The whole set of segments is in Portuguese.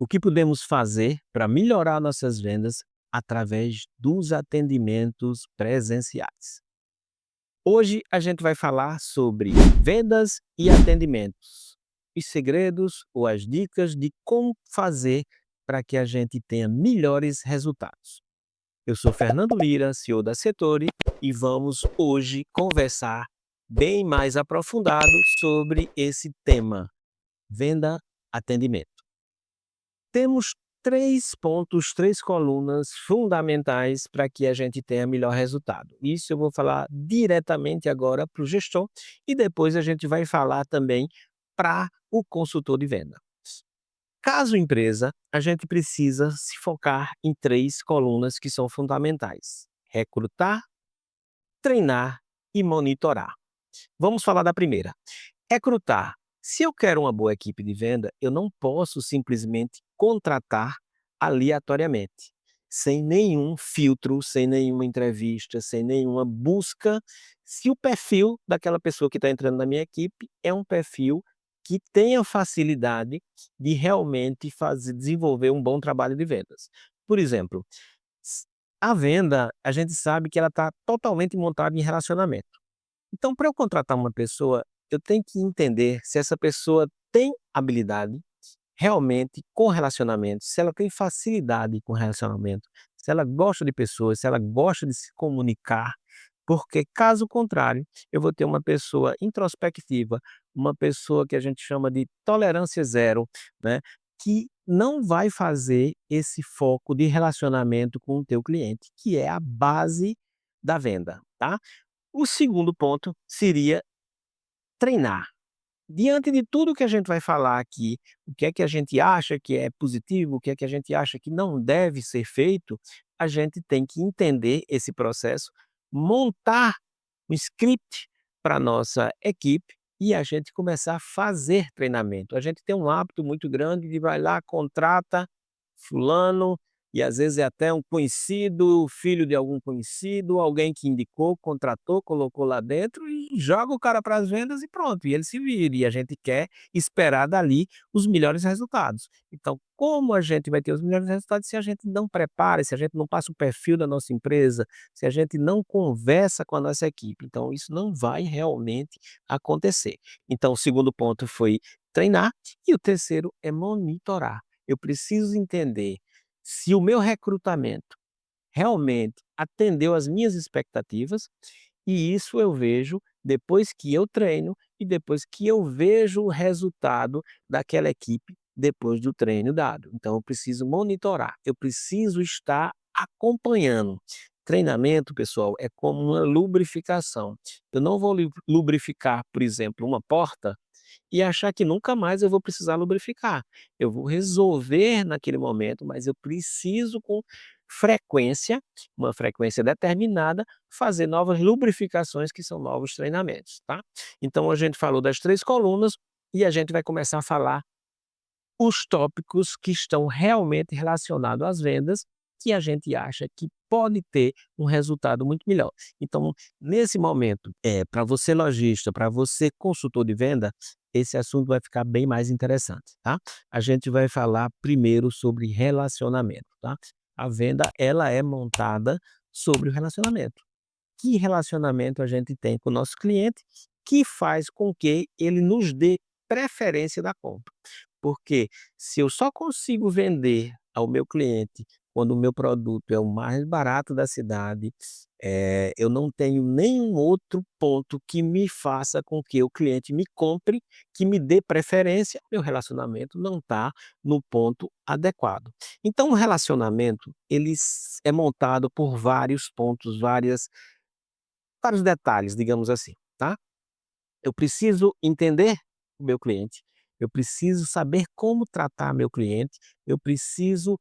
O que podemos fazer para melhorar nossas vendas através dos atendimentos presenciais? Hoje a gente vai falar sobre vendas e atendimentos, os segredos ou as dicas de como fazer para que a gente tenha melhores resultados. Eu sou Fernando Lira, CEO da Setori, e vamos hoje conversar bem mais aprofundado sobre esse tema: venda, atendimento. Temos 3 pontos, 3 colunas fundamentais para que a gente tenha melhor resultado. Isso eu vou falar diretamente agora para o gestor e depois a gente vai falar também para o consultor de venda. Caso empresa, a gente precisa se focar em 3 colunas que são fundamentais: recrutar, treinar e monitorar. Vamos falar da primeira. Recrutar. Se eu quero uma boa equipe de venda, eu não posso simplesmente contratar aleatoriamente, sem nenhum filtro, sem nenhuma entrevista, sem nenhuma busca, se o perfil daquela pessoa que está entrando na minha equipe é um perfil que tenha facilidade de realmente desenvolver um bom trabalho de vendas. Por exemplo, s- a venda, a gente sabe que ela está totalmente montada em relacionamento. Então, para eu contratar uma pessoa, eu tenho que entender se essa pessoa tem habilidade realmente com relacionamento, se ela tem facilidade com relacionamento, se ela gosta de pessoas, se ela gosta de se comunicar, porque caso contrário, eu vou ter uma pessoa introspectiva, uma pessoa que a gente chama de tolerância zero, né, que não vai fazer esse foco de relacionamento com o teu cliente, que é a base da venda, tá? O segundo ponto seria treinar. Diante de tudo que a gente vai falar aqui, o que é que a gente acha que é positivo, o que é que a gente acha que não deve ser feito, a gente tem que entender esse processo, montar um script para a nossa equipe e a gente começar a fazer treinamento. A gente tem um hábito muito grande de vai lá, contrata fulano, e às vezes é até um conhecido, filho de algum conhecido, alguém que indicou, contratou, colocou lá dentro e joga o cara para as vendas e pronto, e ele se vira. E a gente quer esperar dali os melhores resultados. Então, como a gente vai ter os melhores resultados se a gente não prepara, se a gente não passa o perfil da nossa empresa, se a gente não conversa com a nossa equipe? Então, isso não vai realmente acontecer. Então, o segundo ponto foi treinar e o terceiro é monitorar. Eu preciso entender se o meu recrutamento realmente atendeu às minhas expectativas, e isso eu vejo depois que eu treino e depois que eu vejo o resultado daquela equipe depois do treino dado. Então eu preciso monitorar, eu preciso estar acompanhando. Treinamento, pessoal, é como uma lubrificação. Eu não vou lubrificar, por exemplo, uma porta e achar que nunca mais eu vou precisar lubrificar. Eu vou resolver naquele momento, mas eu preciso com frequência, uma frequência determinada, fazer novas lubrificações que são novos treinamentos, tá? Então a gente falou das 3 colunas e a gente vai começar a falar os tópicos que estão realmente relacionados às vendas, que a gente acha que pode ter um resultado muito melhor. Então, nesse momento, para você lojista, para você consultor de venda, esse assunto vai ficar bem mais interessante, tá? A gente vai falar primeiro sobre relacionamento, tá? A venda, ela é montada sobre o relacionamento. Que relacionamento a gente tem com o nosso cliente, que faz com que ele nos dê preferência da compra. Porque se eu só consigo vender ao meu cliente quando o meu produto é o mais barato da cidade, eu não tenho nenhum outro ponto que me faça com que o cliente me compre, que me dê preferência, meu relacionamento não está no ponto adequado. Então o relacionamento, é montado por vários pontos, vários detalhes, digamos assim, tá? Eu preciso entender o meu cliente, eu preciso saber como tratar meu cliente, eu preciso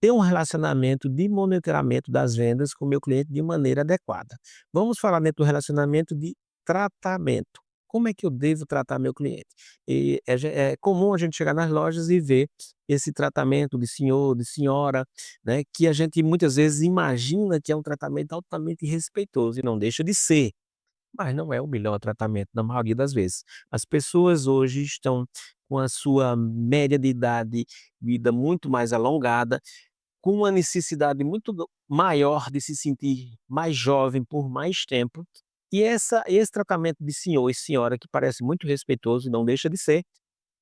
ter um relacionamento de monitoramento das vendas com o meu cliente de maneira adequada. Vamos falar dentro do relacionamento de tratamento. Como é que eu devo tratar meu cliente? E é comum a gente chegar nas lojas e ver esse tratamento de senhor, de senhora, né, que a gente muitas vezes imagina que é um tratamento altamente respeitoso e não deixa de ser. mas não é o melhor tratamento na maioria das vezes. As pessoas hoje estão com a sua média de idade, vida muito mais alongada, com uma necessidade muito maior de se sentir mais jovem por mais tempo, e esse tratamento de senhor e senhora, que parece muito respeitoso e não deixa de ser,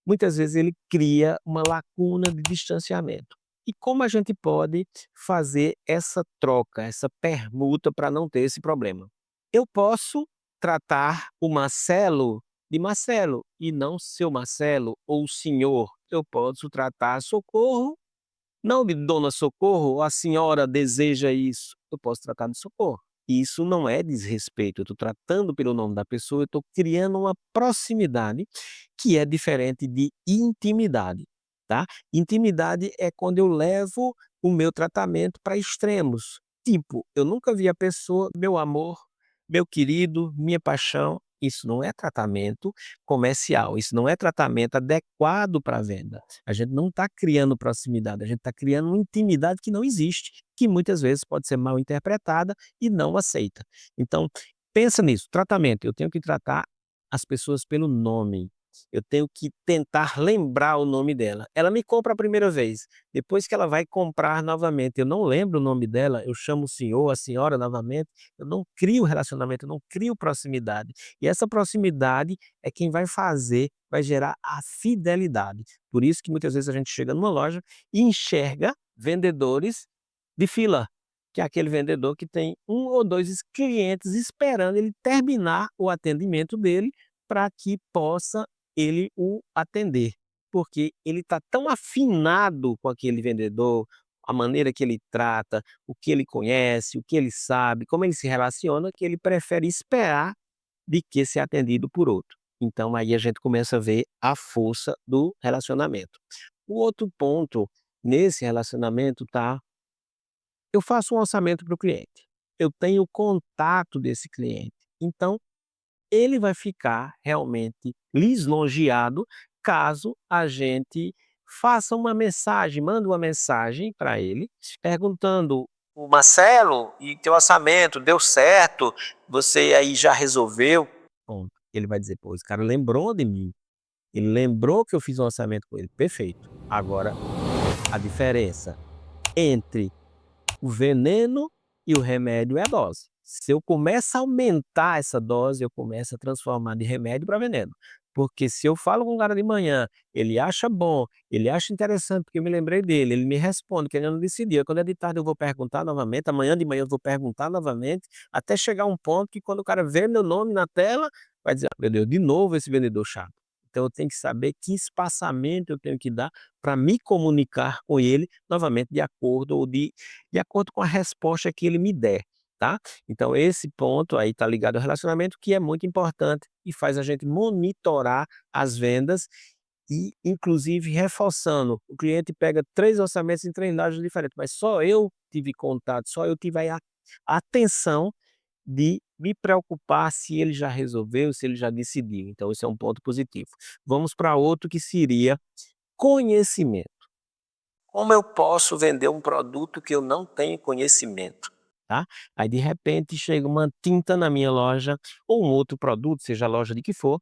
muitas vezes ele cria uma lacuna de distanciamento. E como a gente pode fazer essa troca, essa permuta para não ter esse problema? Eu posso tratar o Marcelo de Marcelo e não seu Marcelo ou senhor. Eu posso tratar Socorro não de Dona Socorro, a senhora deseja isso, eu posso tratar de Socorro. Isso não é desrespeito, eu estou tratando pelo nome da pessoa, eu estou criando uma proximidade que é diferente de intimidade, tá. Intimidade é quando eu levo o meu tratamento para extremos, tipo, eu nunca vi a pessoa, meu amor, meu querido, minha paixão, isso não é tratamento comercial, isso não é tratamento adequado para venda. A gente não está criando proximidade, a gente está criando uma intimidade que não existe, que muitas vezes pode ser mal interpretada e não aceita. Então, pensa nisso, tratamento, eu tenho que tratar as pessoas pelo nome, eu tenho que tentar lembrar o nome dela. Ela me compra a primeira vez, depois que ela vai comprar novamente, eu não lembro o nome dela, eu chamo o senhor, a senhora novamente, eu não crio relacionamento, eu não crio proximidade. E essa proximidade é quem vai fazer, vai gerar a fidelidade. Por isso que muitas vezes a gente chega numa loja e enxerga vendedores de fila, que é aquele vendedor que tem um ou 2 clientes esperando ele terminar o atendimento dele para que possa ele o atender. Porque ele está tão afinado com aquele vendedor, a maneira que ele trata, o que ele conhece, o que ele sabe, como ele se relaciona, que ele prefere esperar de que ser atendido por outro. Então aí a gente começa a ver a força do relacionamento. O outro ponto nesse relacionamento tá, eu faço um orçamento para o cliente, eu tenho contato desse cliente, então ele vai ficar realmente lisonjeado caso a gente faça uma mensagem, manda uma mensagem para ele perguntando: "O Marcelo, e teu orçamento deu certo? Você aí já resolveu?" Pronto, ele vai dizer: "Pô, esse cara lembrou de mim, ele lembrou que eu fiz um orçamento com ele, perfeito. Agora a diferença entre o veneno e o remédio é a dose. Se eu começo a aumentar essa dose, eu começo a transformar de remédio para veneno. Porque se eu falo com o cara de manhã, ele acha bom, ele acha interessante, porque eu me lembrei dele, ele me responde querendo decidir. Quando é de tarde eu vou perguntar novamente, amanhã de manhã eu vou perguntar novamente, até chegar um ponto que quando o cara vê meu nome na tela, vai dizer: "Ah, meu Deus, de novo esse vendedor chato." Então eu tenho que saber que espaçamento eu tenho que dar para me comunicar com ele novamente de acordo com a resposta que ele me der, tá. Então esse ponto aí está ligado ao relacionamento, que é muito importante e faz a gente monitorar as vendas e inclusive reforçando, o cliente pega 3 orçamentos em 3 lojas diferentes, mas só eu tive contato, só eu tive a atenção de me preocupar se ele já resolveu, se ele já decidiu, então esse é um ponto positivo. Vamos para outro que seria conhecimento. Como eu posso vender um produto que eu não tenho conhecimento, tá? Aí de repente chega uma tinta na minha loja, ou um outro produto, seja a loja de que for,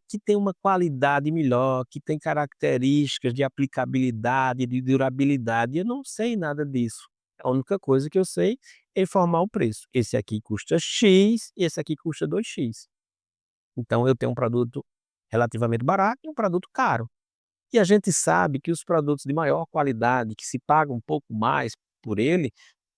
que tem uma qualidade melhor, que tem características de aplicabilidade, de durabilidade, e eu não sei nada disso. A única coisa que eu sei é informar o preço. Esse aqui custa X, e esse aqui custa 2x. Então eu tenho um produto relativamente barato e um produto caro. E a gente sabe que os produtos de maior qualidade, que se paga um pouco mais por ele,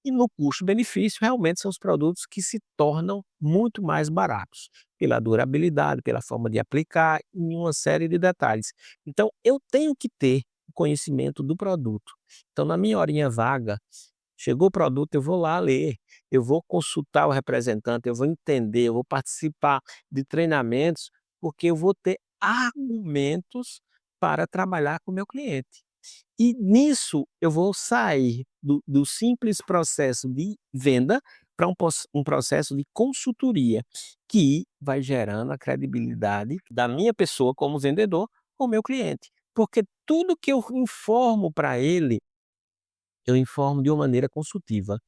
e no custo-benefício realmente são os produtos que se tornam muito mais baratos, pela durabilidade, pela forma de aplicar e uma série de detalhes. Então eu tenho que ter o conhecimento do produto. Então na minha horinha vaga, chegou o produto, eu vou lá ler, eu vou consultar o representante, eu vou entender, eu vou participar de treinamentos, porque eu vou ter argumentos para trabalhar com o meu cliente. E nisso eu vou sair do simples processo de venda para um processo de consultoria, que vai gerando a credibilidade da minha pessoa como vendedor com o meu cliente. Porque tudo que eu informo para ele, eu informo de uma maneira consultiva,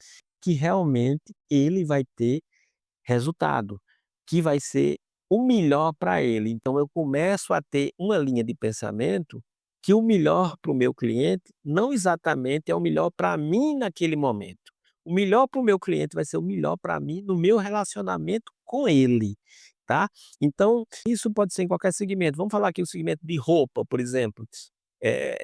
que realmente ele vai ter resultado. que vai ser o melhor para ele. Então eu começo a ter uma linha de pensamento que o melhor para o meu cliente não exatamente é o melhor para mim naquele momento. O melhor para o meu cliente vai ser o melhor para mim no meu relacionamento com ele, tá. Então, isso pode ser em qualquer segmento. Vamos falar aqui o segmento de roupa, por exemplo.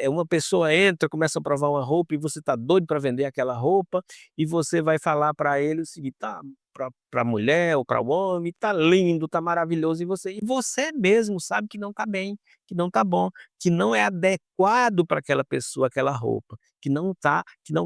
Uma pessoa entra, começa a provar uma roupa e você está doido para vender aquela roupa, e você vai falar para ele o seguinte: "Tá, para a mulher ou para o homem, tá lindo, tá maravilhoso", e você mesmo sabe que não tá bem, que não tá bom, que não é adequado para aquela pessoa, aquela roupa, que não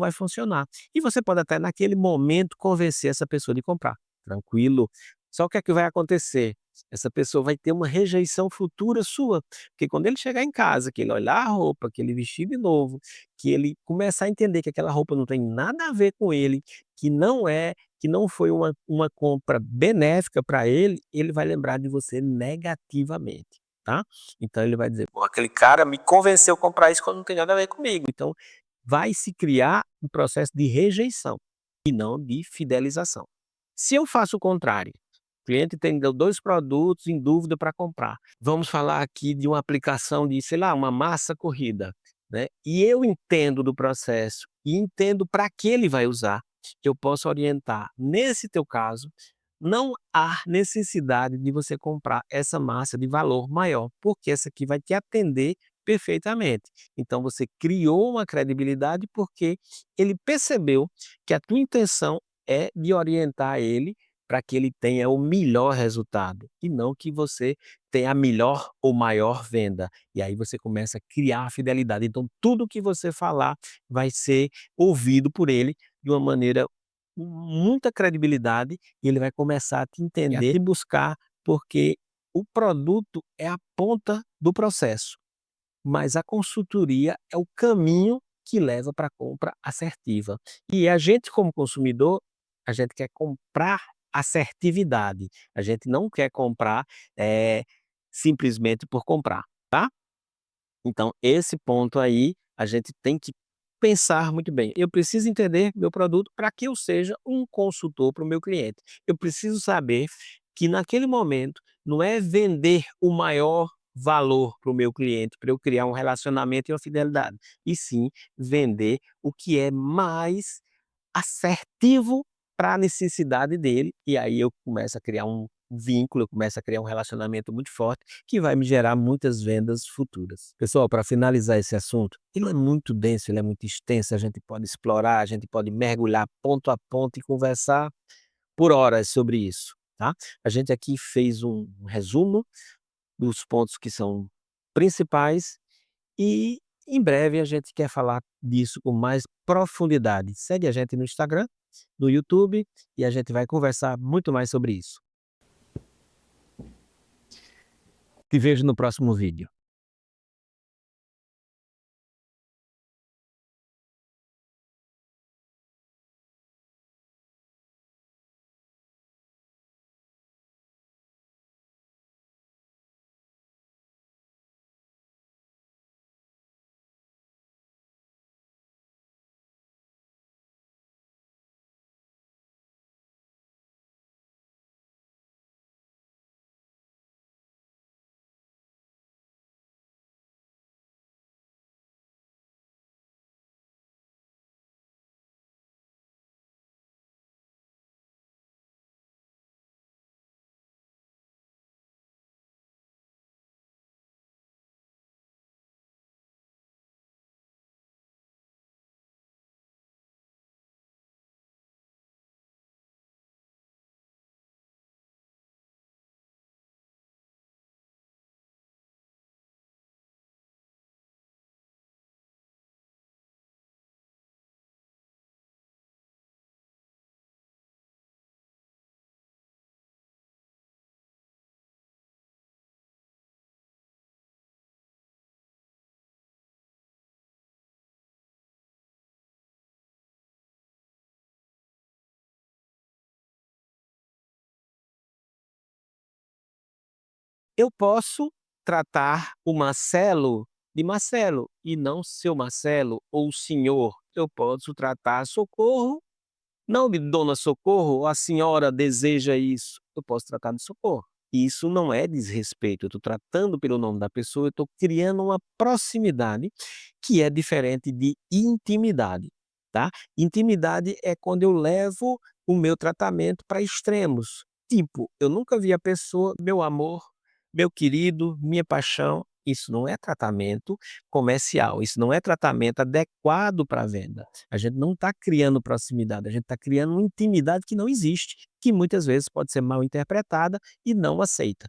vai funcionar. E você pode até naquele momento convencer essa pessoa de comprar, tranquilo. Só o que é que vai acontecer? Essa pessoa vai ter uma rejeição futura sua, porque quando ele chegar em casa, que ele olhar a roupa, que ele vestir de novo, que ele começar a entender que aquela roupa não tem nada a ver com ele, que não foi uma compra benéfica para ele, ele vai lembrar de você negativamente, tá. Então ele vai dizer: "Pô, aquele cara me convenceu a comprar isso quando não tem nada a ver comigo". Então vai se criar um processo de rejeição e não de fidelização. Se eu faço o contrário, o cliente tem 2 produtos em dúvida para comprar. Vamos falar aqui de uma aplicação de, sei lá, uma massa corrida, né, e eu entendo do processo e entendo para que ele vai usar, eu posso orientar. Nesse teu caso, não há necessidade de você comprar essa massa de valor maior, porque essa aqui vai te atender perfeitamente. Então você criou uma credibilidade, porque ele percebeu que a tua intenção é de orientar ele para que ele tenha o melhor resultado, e não que você tenha a melhor ou maior venda. E aí você começa a criar a fidelidade. Então tudo que você falar vai ser ouvido por ele de uma maneira com muita credibilidade, e ele vai começar a te entender e buscar, porque o produto é a ponta do processo, mas a consultoria é o caminho que leva para a compra assertiva. E a gente, como consumidor, a gente quer comprar assertividade, a gente não quer comprar, simplesmente por comprar, tá. Então esse ponto aí, a gente tem que pensar muito bem. Eu preciso entender meu produto para que eu seja um consultor para o meu cliente. Eu preciso saber que naquele momento não é vender o maior valor para o meu cliente, para eu criar um relacionamento e uma fidelidade, e sim vender o que é mais assertivo para a necessidade dele, e aí eu começo a criar um vínculo, eu começo a criar um relacionamento muito forte, que vai me gerar muitas vendas futuras. Pessoal, para finalizar esse assunto, ele é muito denso, ele é muito extenso, a gente pode explorar, a gente pode mergulhar ponto a ponto e conversar por horas sobre isso, tá. A gente aqui fez um resumo dos pontos que são principais, e em breve a gente quer falar disso com mais profundidade. Segue a gente no Instagram, no YouTube, e a gente vai conversar muito mais sobre isso. Te vejo no próximo vídeo. Eu posso tratar o Marcelo de Marcelo, e não seu Marcelo ou senhor. Eu posso tratar Socorro não de Dona Socorro, a senhora deseja isso. eu posso tratar de socorro. E isso não é desrespeito, eu estou tratando pelo nome da pessoa, eu estou criando uma proximidade que é diferente de intimidade, tá. Intimidade é quando eu levo o meu tratamento para extremos, tipo, eu nunca vi a pessoa, meu amor, meu querido, minha paixão, isso não é tratamento comercial, isso não é tratamento adequado para a venda. A gente não está criando proximidade, a gente está criando uma intimidade que não existe, que muitas vezes pode ser mal interpretada e não aceita.